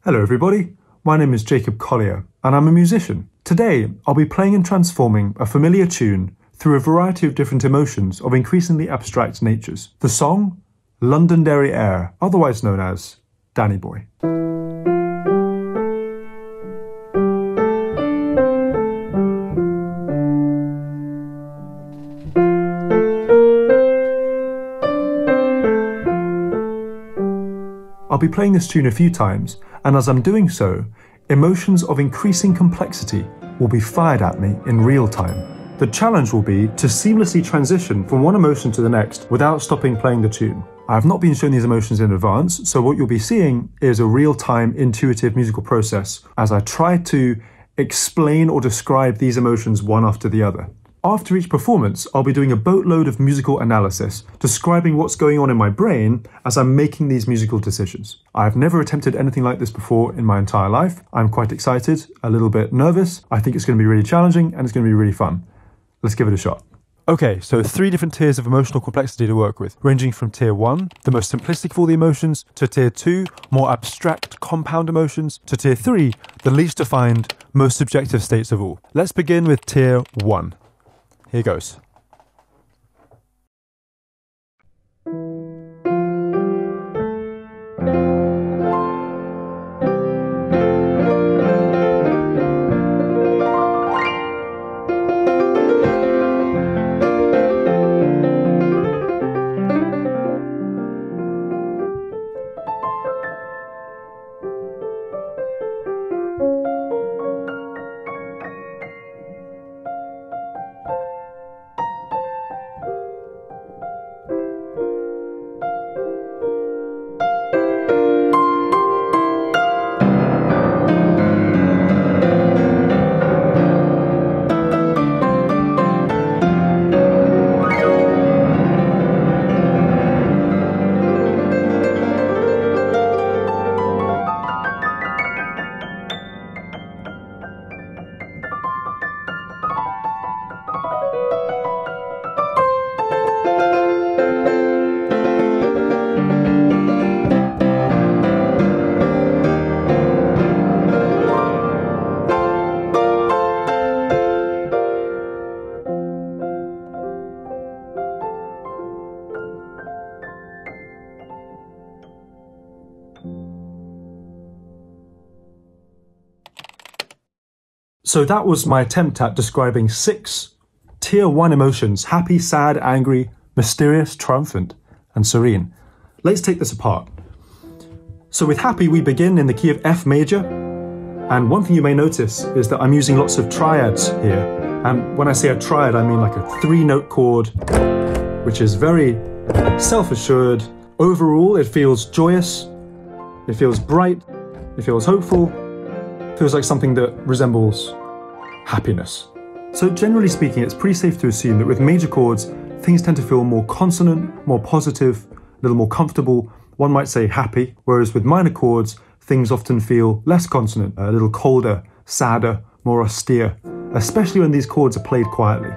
Hello everybody, my name is Jacob Collier and I'm a musician. Today I'll be playing and transforming a familiar tune through a variety of different emotions of increasingly abstract natures. The song, Londonderry Air, otherwise known as Danny Boy. I'll be playing this tune a few times, and as I'm doing so, emotions of increasing complexity will be fired at me in real time. The challenge will be to seamlessly transition from one emotion to the next without stopping playing the tune. I have not been shown these emotions in advance, so what you'll be seeing is a real-time intuitive musical process as I try to explain or describe these emotions one after the other. After each performance, I'll be doing a boatload of musical analysis, describing what's going on in my brain as I'm making these musical decisions. I've never attempted anything like this before in my entire life. I'm quite excited, a little bit nervous. I think it's going to be really challenging and it's going to be really fun. Let's give it a shot. Okay, so 3 different tiers of emotional complexity to work with, ranging from tier 1, the most simplistic of all the emotions, to tier 2, more abstract, compound emotions, to tier 3, the least defined, most subjective states of all. Let's begin with tier 1. Here goes. So that was my attempt at describing 6 tier 1 emotions: happy, sad, angry, mysterious, triumphant, and serene. Let's take this apart. So with happy, we begin in the key of F major. And one thing you may notice is that I'm using lots of triads here. And when I say a triad, I mean like a 3-note chord, which is very self-assured. Overall, it feels joyous, it feels bright, it feels hopeful, it feels like something that resembles happiness. So generally speaking, it's pretty safe to assume that with major chords, things tend to feel more consonant, more positive, a little more comfortable. One might say happy, whereas with minor chords, things often feel less consonant, a little colder, sadder, more austere, especially when these chords are played quietly.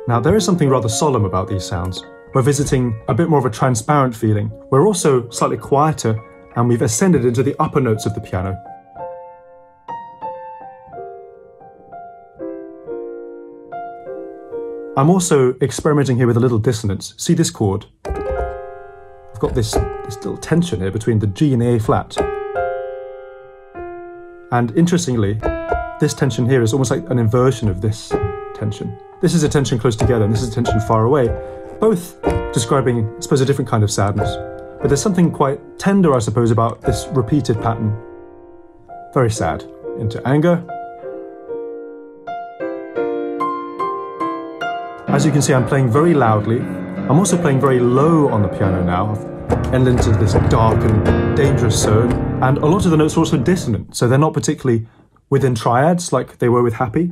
Now, there is something rather solemn about these sounds. We're visiting a bit more of a transparent feeling. We're also slightly quieter, and we've ascended into the upper notes of the piano. I'm also experimenting here with a little dissonance. See this chord? I've got this little tension here between the G and the A flat. And interestingly, this tension here is almost like an inversion of this tension. This is a tension close together and this is a tension far away, both describing, I suppose, a different kind of sadness. But there's something quite tender, I suppose, about this repeated pattern. Very sad. Into anger. As you can see, I'm playing very loudly. I'm also playing very low on the piano now. I've ended into this dark and dangerous zone. And a lot of the notes are also dissonant, so they're not particularly within triads like they were with happy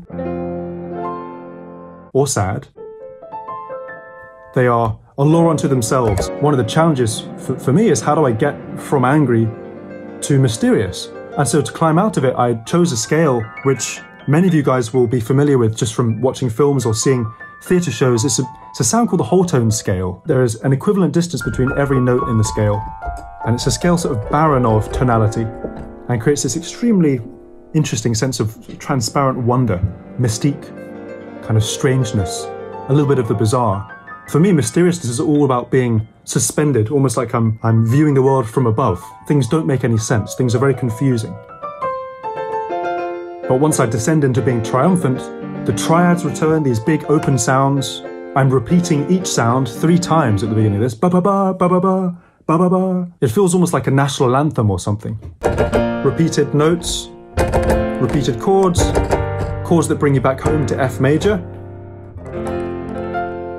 or sad. They are a law unto themselves. One of the challenges for me is how do I get from angry to mysterious? And so to climb out of it, I chose a scale which many of you guys will be familiar with just from watching films or seeing theatre shows. It's a sound called the whole tone scale. There is an equivalent distance between every note in the scale. and it's a scale sort of barren of tonality and creates this extremely interesting sense of transparent wonder, mystique, kind of strangeness, a little bit of the bizarre. For me, mysteriousness is all about being suspended, almost like I'm viewing the world from above. Things don't make any sense. Things are very confusing. But once I descend into being triumphant, the triads return, these big open sounds. I'm repeating each sound 3 times at the beginning of this. Ba-ba-ba, ba-ba-ba, ba-ba-ba. It feels almost like a national anthem or something. Repeated notes, repeated chords that bring you back home to F major.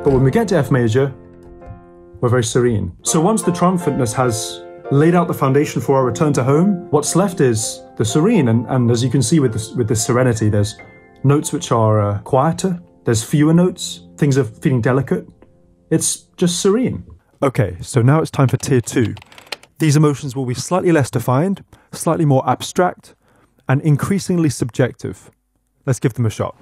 But when we get to F major, we're very serene. So once the triumphantness has laid out the foundation for our return to home, what's left is the serene. And as you can see with this serenity, there's notes which are quieter, there's fewer notes, things are feeling delicate. It's just serene. Okay, so now it's time for tier 2. These emotions will be slightly less defined, slightly more abstract, and increasingly subjective. Let's give them a shot.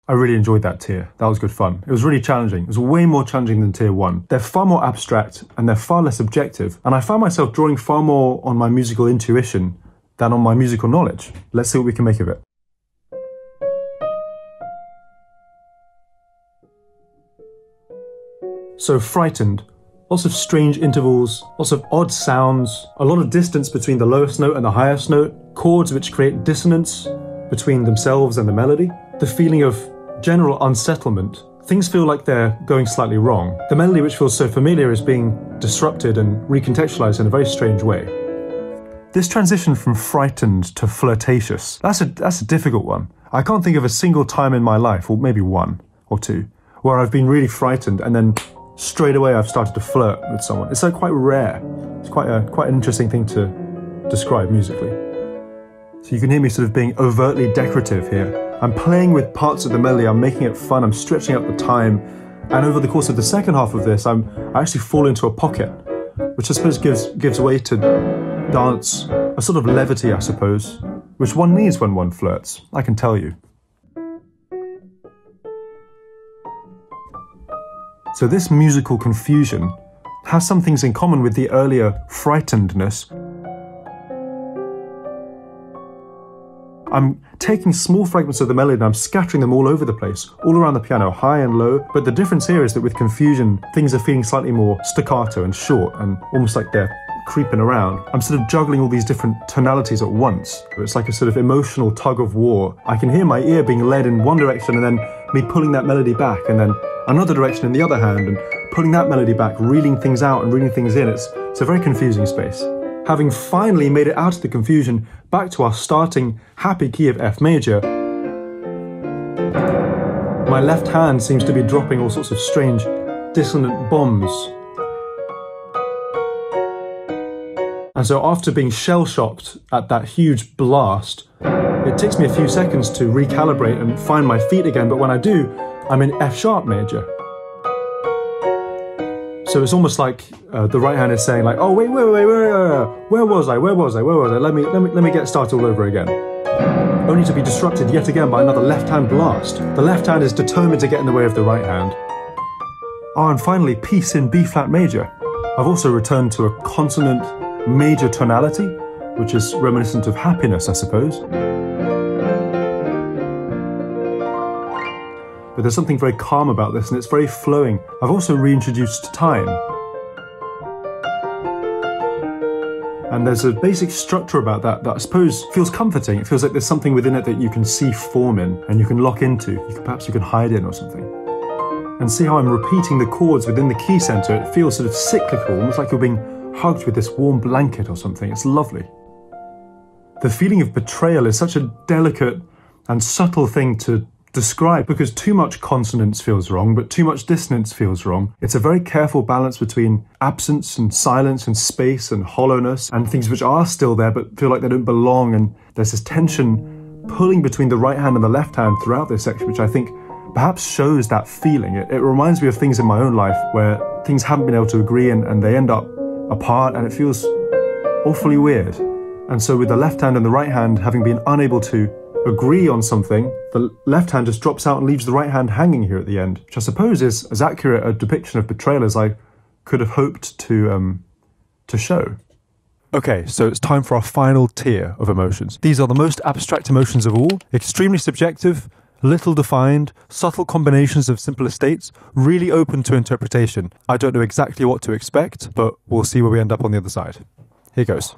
I really enjoyed that tier. That was good fun. It was really challenging. It was way more challenging than tier 1. They're far more abstract and they're far less objective. And I found myself drawing far more on my musical intuition than on my musical knowledge. Let's see what we can make of it. So frightened. Lots of strange intervals, lots of odd sounds, a lot of distance between the lowest note and the highest note, chords which create dissonance between themselves and the melody. The feeling of general unsettlement. Things feel like they're going slightly wrong. The melody, which feels so familiar, is being disrupted and recontextualized in a very strange way. This transition from frightened to flirtatious, that's a difficult one. I can't think of a single time in my life, or maybe 1 or 2, where I've been really frightened and then straight away I've started to flirt with someone. It's quite rare. It's quite an interesting thing to describe musically. So you can hear me sort of being overtly decorative here. I'm playing with parts of the melody, I'm making it fun, I'm stretching out the time, and over the course of the second half of this, I actually fall into a pocket, which I suppose gives way to dance, a sort of levity, I suppose, which one needs when one flirts, I can tell you. So this musical confusion has some things in common with the earlier frightenedness. I'm taking small fragments of the melody and I'm scattering them all over the place, all around the piano, high and low. But the difference here is that with confusion, things are feeling slightly more staccato and short and almost like they're creeping around. I'm sort of juggling all these different tonalities at once. It's like a sort of emotional tug of war. I can hear my ear being led in one direction and then me pulling that melody back, and then another direction in the other hand and pulling that melody back, reeling things out and reeling things in. It's a very confusing space. Having finally made it out of the confusion back to our starting happy key of F major, my left hand seems to be dropping all sorts of strange dissonant bombs. And so after being shell-shocked at that huge blast, it takes me a few seconds to recalibrate and find my feet again, but when I do, I'm in F sharp major. So it's almost like the right hand is saying like, oh, wait, where was I? Let me get started all over again. Only to be disrupted yet again by another left hand blast. The left hand is determined to get in the way of the right hand. Oh, and finally, peace in B flat major. I've also returned to a consonant major tonality, which is reminiscent of happiness, I suppose. But there's something very calm about this, and it's very flowing. I've also reintroduced time. And there's a basic structure about that I suppose feels comforting. It feels like there's something within it that you can see form in, and you can lock into. Perhaps you can hide in or something. And see how I'm repeating the chords within the key center. It feels sort of cyclical, almost like you're being hugged with this warm blanket or something. It's lovely. The feeling of betrayal is such a delicate and subtle thing to describe, because too much consonance feels wrong, but too much dissonance feels wrong. It's a very careful balance between absence and silence and space and hollowness and things which are still there but feel like they don't belong. And there's this tension pulling between the right hand and the left hand throughout this section, which I think perhaps shows that feeling. It reminds me of things in my own life where things haven't been able to agree and they end up apart, and it feels awfully weird. And so with the left hand and the right hand having been unable to agree on something, the left hand just drops out and leaves the right hand hanging here at the end, which I suppose is as accurate a depiction of betrayal as I could have hoped to show. Okay, so it's time for our final tier of emotions. These are the most abstract emotions of all, extremely subjective, little defined, subtle combinations of simpler states, really open to interpretation. I don't know exactly what to expect, but we'll see where we end up on the other side. Here goes.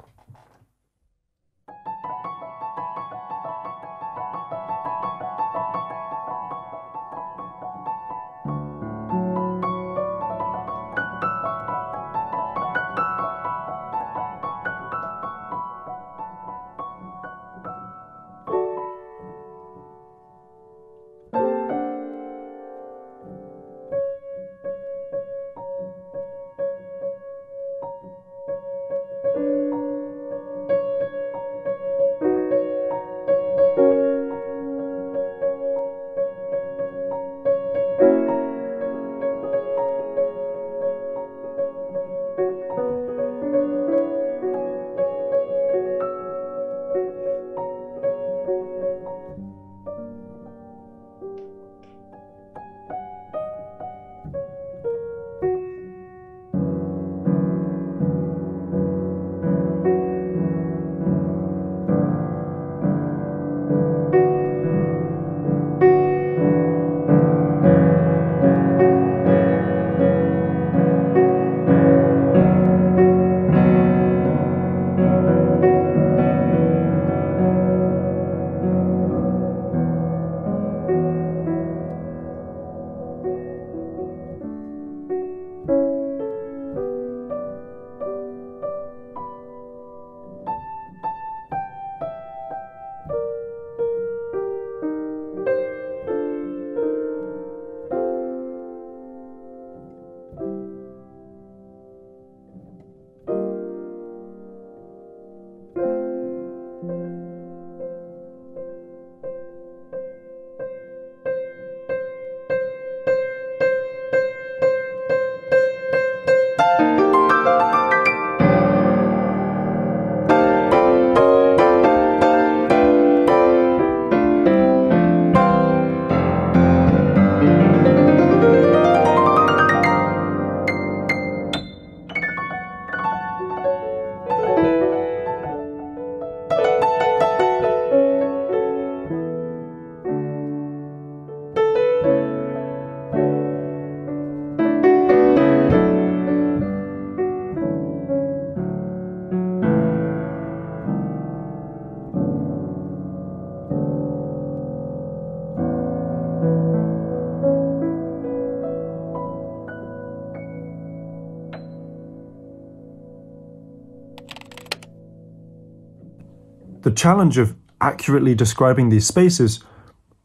The challenge of accurately describing these spaces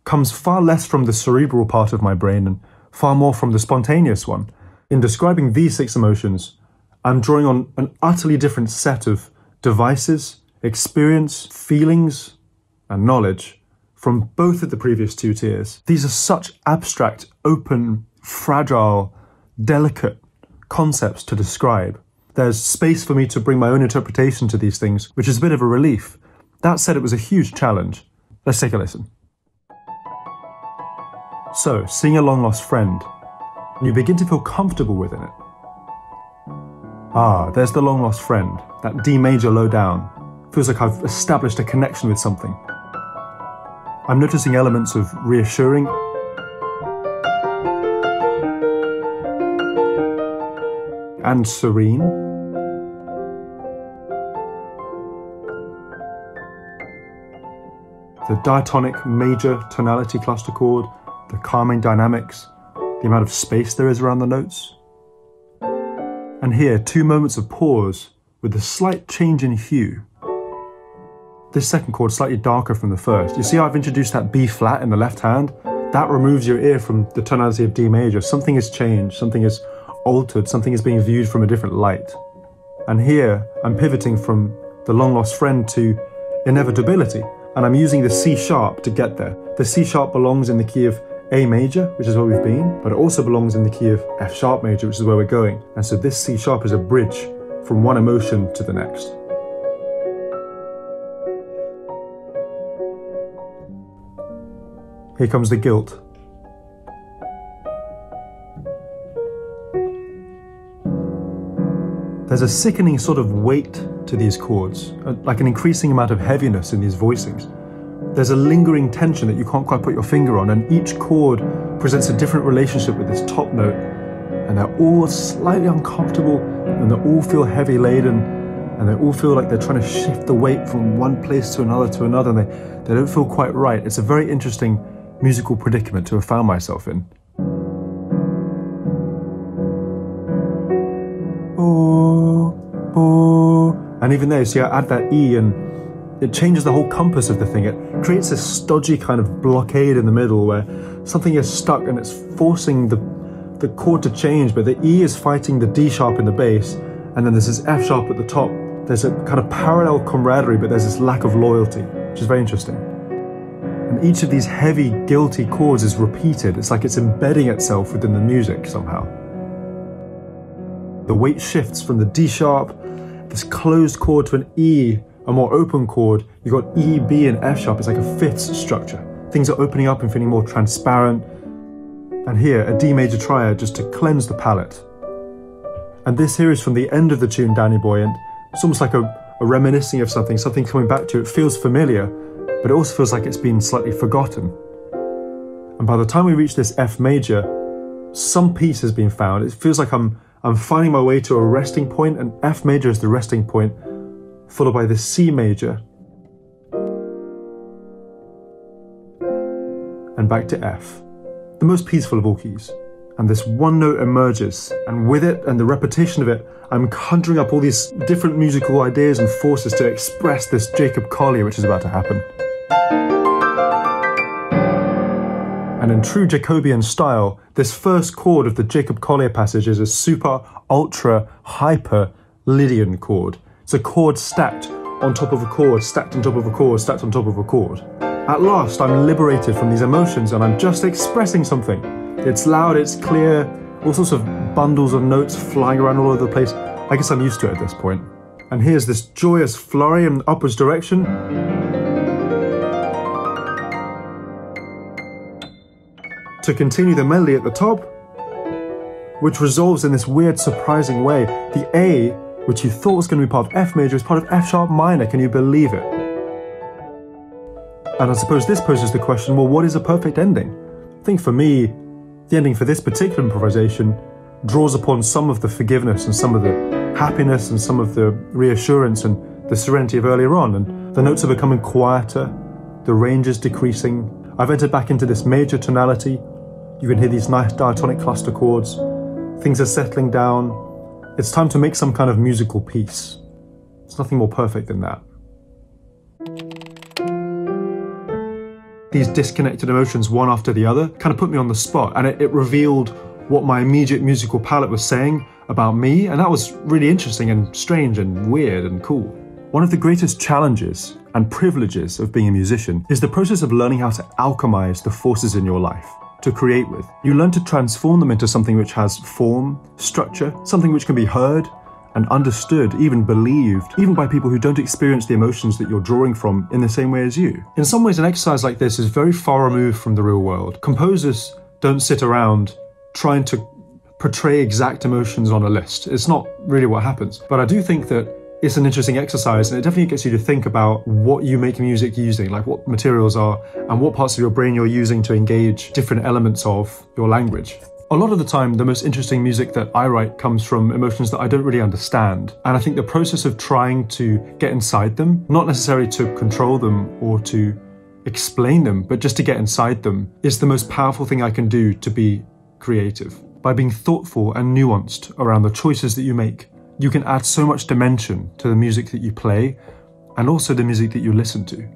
comes far less from the cerebral part of my brain and far more from the spontaneous one. In describing these 6 emotions, I'm drawing on an utterly different set of devices, experience, feelings, and knowledge from both of the previous 2 tiers. These are such abstract, open, fragile, delicate concepts to describe. There's space for me to bring my own interpretation to these things, which is a bit of a relief. That said, it was a huge challenge. Let's take a listen. So, seeing a long-lost friend, and you begin to feel comfortable within it. Ah, there's the long-lost friend, that D major low down. Feels like I've established a connection with something. I'm noticing elements of reassuring and serene. The diatonic major tonality cluster chord, the calming dynamics, the amount of space there is around the notes. And here, 2 moments of pause with a slight change in hue. This second chord slightly darker from the first. You see how I've introduced that B flat in the left hand? That removes your ear from the tonality of D major. Something has changed, something is altered, something is being viewed from a different light. And here, I'm pivoting from the long-lost friend to inevitability. And I'm using the C sharp to get there. The C sharp belongs in the key of A major, which is where we've been, but it also belongs in the key of F sharp major, which is where we're going. And so this C sharp is a bridge from one emotion to the next. Here comes the guilt. There's a sickening sort of weight to these chords, like an increasing amount of heaviness in these voicings. There's a lingering tension that you can't quite put your finger on, and each chord presents a different relationship with this top note, and they're all slightly uncomfortable, and they all feel heavy laden, and they all feel like they're trying to shift the weight from one place to another, and they don't feel quite right. It's a very interesting musical predicament to have found myself in. And even there, you see I add that E and it changes the whole compass of the thing. It creates this stodgy kind of blockade in the middle where something is stuck and it's forcing the chord to change, but the E is fighting the D sharp in the bass, and then there's this F sharp at the top. There's a kind of parallel camaraderie, but there's this lack of loyalty, which is very interesting. And each of these heavy, guilty chords is repeated. It's like it's embedding itself within the music somehow. The weight shifts from the D sharp, this closed chord, to an E, a more open chord. You've got E, B, and F sharp. It's like a fifth structure. Things are opening up and feeling more transparent. And here, a D major triad just to cleanse the palette. And this here is from the end of the tune, Danny Boy, and it's almost like a reminiscing of something coming back to you. It feels familiar, but it also feels like it's been slightly forgotten. And by the time we reach this F major, some piece has been found. It feels like I'm finding my way to a resting point, and F major is the resting point, followed by the C major, and back to F, the most peaceful of all keys. And this one note emerges, and with it and the repetition of it, I'm conjuring up all these different musical ideas and forces to express this Jacob Collier which is about to happen. And in true Jacobian style, this first chord of the Jacob Collier passage is a super, ultra, hyper Lydian chord. It's a chord stacked on top of a chord, stacked on top of a chord, stacked on top of a chord. At last, I'm liberated from these emotions and I'm just expressing something. It's loud, it's clear, all sorts of bundles of notes flying around all over the place. I guess I'm used to it at this point. And here's this joyous flurry in upwards direction. To continue the melody at the top, which resolves in this weird, surprising way. The A, which you thought was going to be part of F major, is part of F sharp minor. Can you believe it? And I suppose this poses the question, well, what is a perfect ending? I think for me, the ending for this particular improvisation draws upon some of the forgiveness and some of the happiness and some of the reassurance and the serenity of earlier on. And the notes are becoming quieter, the range is decreasing. I've entered back into this major tonality. You can hear these nice diatonic cluster chords. Things are settling down. It's time to make some kind of musical piece. There's nothing more perfect than that. these disconnected emotions one after the other kind of put me on the spot, and it revealed what my immediate musical palette was saying about me, and that was really interesting and strange and weird and cool. One of the greatest challenges and privileges of being a musician is the process of learning how to alchemize the forces in your life to create with. You learn to transform them into something which has form, structure, something which can be heard and understood, even believed, even by people who don't experience the emotions that you're drawing from in the same way as you. In some ways, an exercise like this is very far removed from the real world. Composers don't sit around trying to portray exact emotions on a list. It's not really what happens. But I do think that it's an interesting exercise, and it definitely gets you to think about what you make music using, like what materials are and what parts of your brain you're using to engage different elements of your language. A lot of the time, the most interesting music that I write comes from emotions that I don't really understand. And I think the process of trying to get inside them, not necessarily to control them or to explain them, but just to get inside them, is the most powerful thing I can do to be creative. By being thoughtful and nuanced around the choices that you make, you can add so much dimension to the music that you play and also the music that you listen to.